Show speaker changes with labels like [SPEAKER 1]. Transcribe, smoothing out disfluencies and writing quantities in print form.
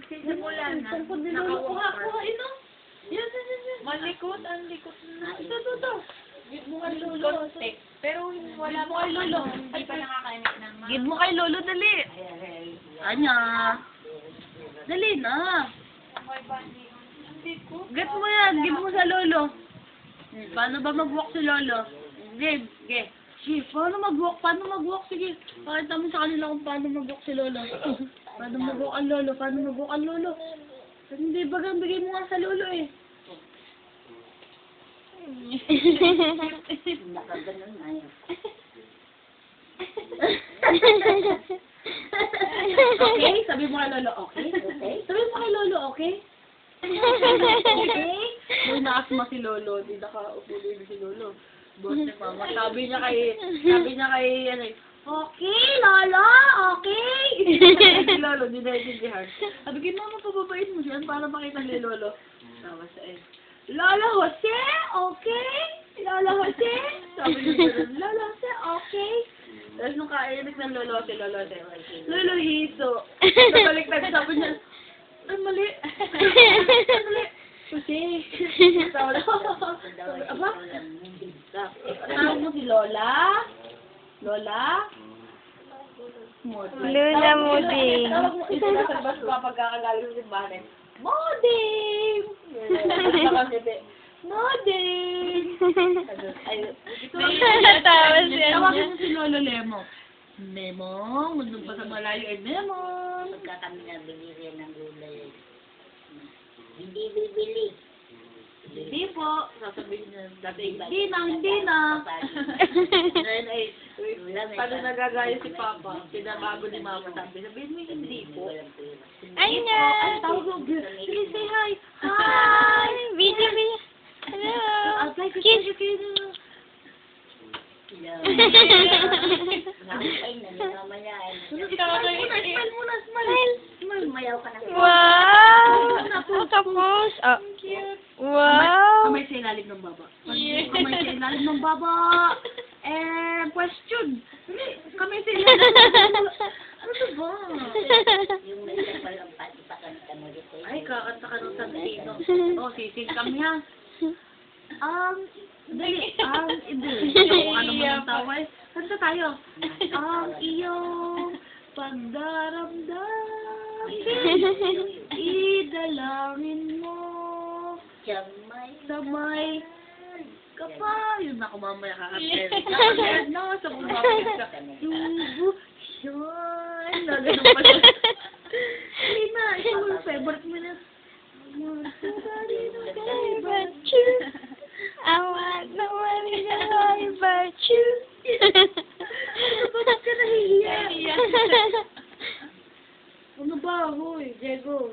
[SPEAKER 1] Nagsisimula na.
[SPEAKER 2] Sangkod ni Lolo. Kuha, ino. Yan.
[SPEAKER 1] Malikot, ang likot na.
[SPEAKER 2] Ito. Give mo kay Lolo.
[SPEAKER 1] Pero wala
[SPEAKER 2] Give mo kay Lolo.
[SPEAKER 1] Hindi pa nakakainis ng mga.
[SPEAKER 2] Give mo kay Lolo, dali. Anya. Dali na. Get mo yan. Give mo sa Lolo. Paano ba mag-walk si Lolo? Give. Paano mag-walk? Sige. Pakita mo sa kanila kung paano mag-walk si Lolo. Paano mag-walk ang Lolo? Hindi bagang bigay mo nga sa Lolo eh.
[SPEAKER 3] Nakaganon na yun.
[SPEAKER 2] Okay? Sabi mo kay Lolo, okay? Sabi mo kay Lolo, okay? Okay? May naasma si Lolo. Di nakaupo din si Lolo. Boss ni Mama. Sabi niya kay, okay, Lolo, okay? Si Lolo, di naiintindihan. Sabi kay Mama, pababain mo siya para makita ni Lolo. Tawa sa Lolo Jose, okay? Lolo Jose? Sabi niya, Lolo Jose, okay? Tapos nung kainig ng Lolo Jose, Lolo Hiso. Nabaliktad, sabi niya, ay, mali. Kasi, tawa na. Aba? Tawag mo si Lola? Lola?
[SPEAKER 4] Lula Moody.
[SPEAKER 2] Tawag mo, ito na sa bus kapag kakagaling sa simbahan. Moding! Moding!
[SPEAKER 4] Natawa siya.
[SPEAKER 2] Tawagin mo si Lolo Lemo. Memo, nandun pa sa malayo ay Memo.
[SPEAKER 3] Pagka kami nabili ng gulay, hindi bibili.
[SPEAKER 2] Hindi po. Sasabihin niya, dati, hindi na. Ngayon ay, paano nagagaya si Papa? Pinabago ni Mama. Sabihin mo, hindi po.
[SPEAKER 4] Ay na.
[SPEAKER 2] Ay, tawag mo. Sige, say hi.
[SPEAKER 4] Hi. Video. Hello. Kiss.
[SPEAKER 3] Ay, naninamayaan.
[SPEAKER 2] Smile muna, smile.
[SPEAKER 3] Mayaw ka na.
[SPEAKER 4] Wow. Tapos. Oh. Wow.
[SPEAKER 2] Kamay sa ilalim ng baba. Kamay sa ilalim ng baba. Question. Kamay sa ilalim ng baba. Ano to ba?
[SPEAKER 3] Yung may walang pati-pakanta mo dito.
[SPEAKER 2] Ay, kakanta ka ng Santino. Oh, sising kami ha. Dali. Yung ano mo ng tawa eh. Kanta tayo. Ang iyong pagdaramdam. Idalangin mo. Sa may kapal. Yun ako mamaya kakatero. No, sa kung mamaya ka. Yun. Nagano pa siya. Hindi na. Ito yung favorite mo na.
[SPEAKER 4] I want no one to lie about you.
[SPEAKER 2] Bakit ka nahihiya? Ano ba, hoy, Diego?